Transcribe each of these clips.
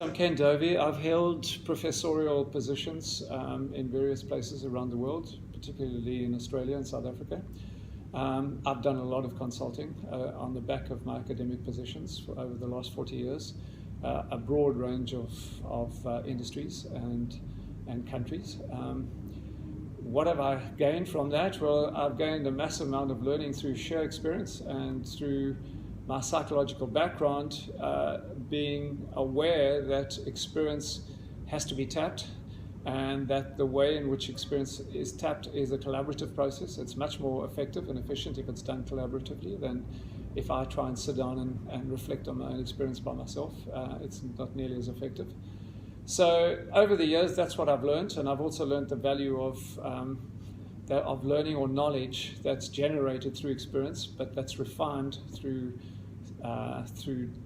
I'm Ken Dovey. I've held professorial positions in various places around the world, particularly in Australia and South Africa. I've done a lot of consulting on the back of my academic positions for over the last 40 years, a broad range of industries and countries. What have I gained from that? Well, I've gained a massive amount of learning through sheer experience and through my psychological background, being aware that experience has to be tapped, and that the way in which experience is tapped is a collaborative process. It's much more effective and efficient if it's done collaboratively than if I try and sit down and reflect on my own experience by myself. It's not nearly as effective. So over the years, that's what I've learned, and I've also learned the value of learning or knowledge that's generated through experience, but that's refined through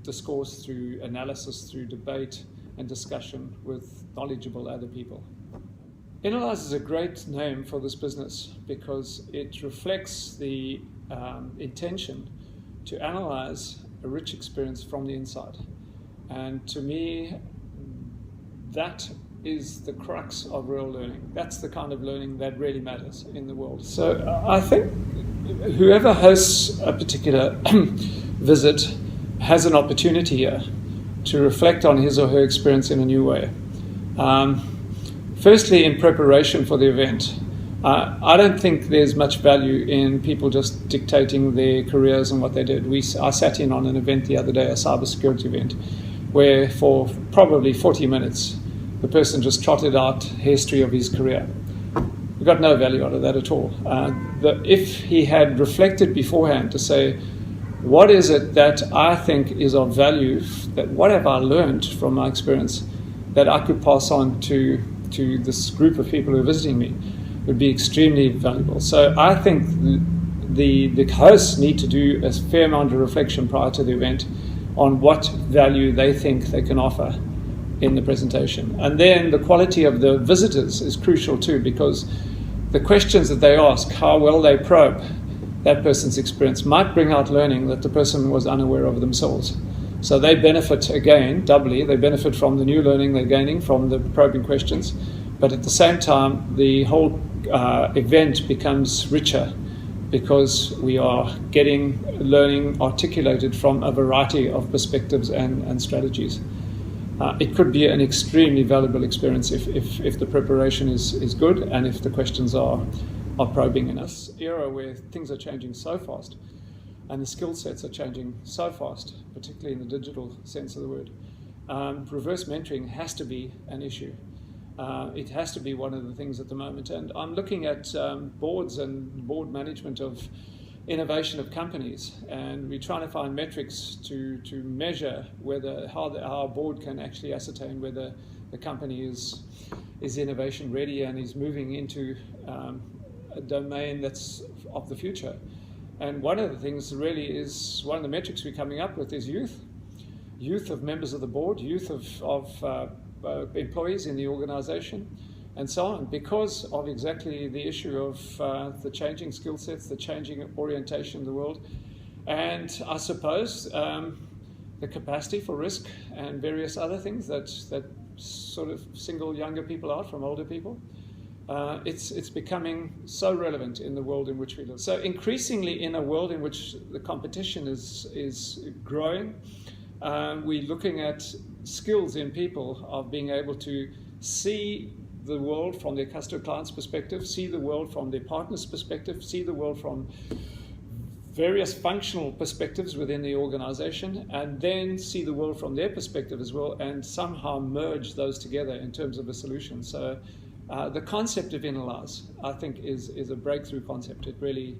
discourse, through analysis, through debate and discussion with knowledgeable other people. Innerlyse is a great name for this business because it reflects the intention to analyze a rich experience from the inside. And to me, that is the crux of real learning. That's the kind of learning that really matters in the world. So I think whoever hosts a particular visit has an opportunity here to reflect on his or her experience in a new way. Firstly, in preparation for the event, I don't think there's much value in people just dictating their careers and what they did. I sat in on an event the other day, a cybersecurity event, where for probably 40 minutes, the person just trotted out history of his career. We got no value out of that at all. If he had reflected beforehand to say, what is it that I think is of value, that what have I learned from my experience that I could pass on to this group of people who are visiting me, would be extremely valuable. So I think the hosts need to do a fair amount of reflection prior to the event on what value they think they can offer in the presentation. And then the quality of the visitors is crucial too, because the questions that they ask, how well they probe that person's experience, might bring out learning that the person was unaware of themselves. So they benefit again, doubly. They benefit from the new learning they're gaining from the probing questions, but at the same time, the whole event becomes richer because we are getting learning articulated from a variety of perspectives and strategies. It could be an extremely valuable experience if the preparation is good and if the questions are probing in us. Era where things are changing so fast and the skill sets are changing so fast, particularly in the digital sense of the word, reverse mentoring has to be an issue. It has to be one of the things at the moment. And I'm looking at boards and board management of innovation of companies, and we're trying to find metrics to measure how our board can actually ascertain whether the company is innovation ready and is moving into a domain that's of the future. And one of the things really is, one of the metrics we're coming up with is youth of members of the board, youth of employees in the organization, and so on, because of exactly the issue of the changing skill sets, the changing orientation of the world, and I suppose the capacity for risk and various other things that sort of single younger people out from older people. It's becoming so relevant in the world in which we live. So increasingly in a world in which the competition is growing, we're looking at skills in people of being able to see the world from their customer client's perspective, see the world from their partner's perspective, see the world from various functional perspectives within the organization, and then see the world from their perspective as well, and somehow merge those together in terms of a solution. So the concept of Innerlyse, I think, is a breakthrough concept. It really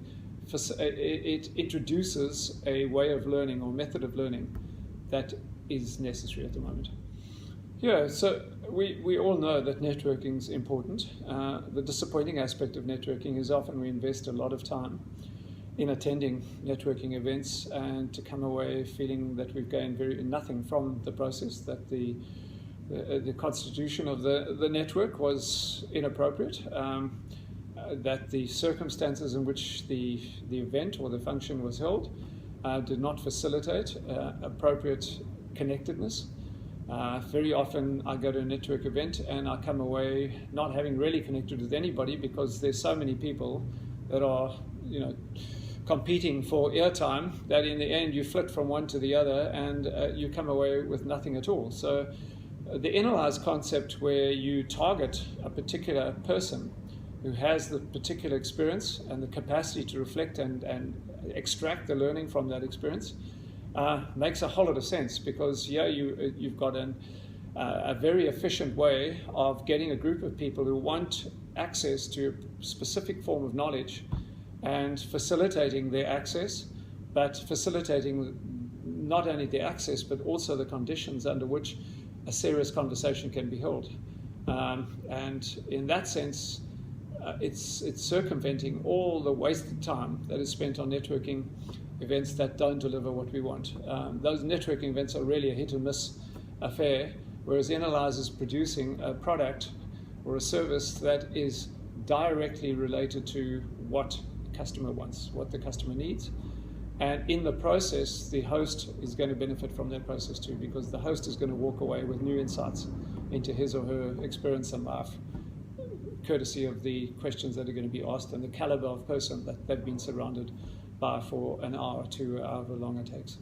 it introduces a way of learning or method of learning that is necessary at the moment. Yeah, so we all know that networking is important. The disappointing aspect of networking is often we invest a lot of time in attending networking events and to come away feeling that we've gained nothing from the process, that the constitution of the network was inappropriate, that the circumstances in which the event or the function was held did not facilitate appropriate connectedness, Very often I go to a network event and I come away not having really connected with anybody because there's so many people that are, competing for airtime that in the end you flit from one to the other and you come away with nothing at all. So the Innerlyse concept, where you target a particular person who has the particular experience and the capacity to reflect and extract the learning from that experience, makes a whole lot of sense, because you've got a very efficient way of getting a group of people who want access to a specific form of knowledge and facilitating their access, but facilitating not only the access but also the conditions under which a serious conversation can be held. And in that sense, it's circumventing all the wasted time that is spent on networking events that don't deliver what we want. Those networking events are really a hit or miss affair, whereas Innerlyse is producing a product or a service that is directly related to what the customer wants, what the customer needs. And in the process, the host is going to benefit from that process too, because the host is going to walk away with new insights into his or her experience in life, courtesy of the questions that are going to be asked and the caliber of person that they've been surrounded by for an hour to however long it takes.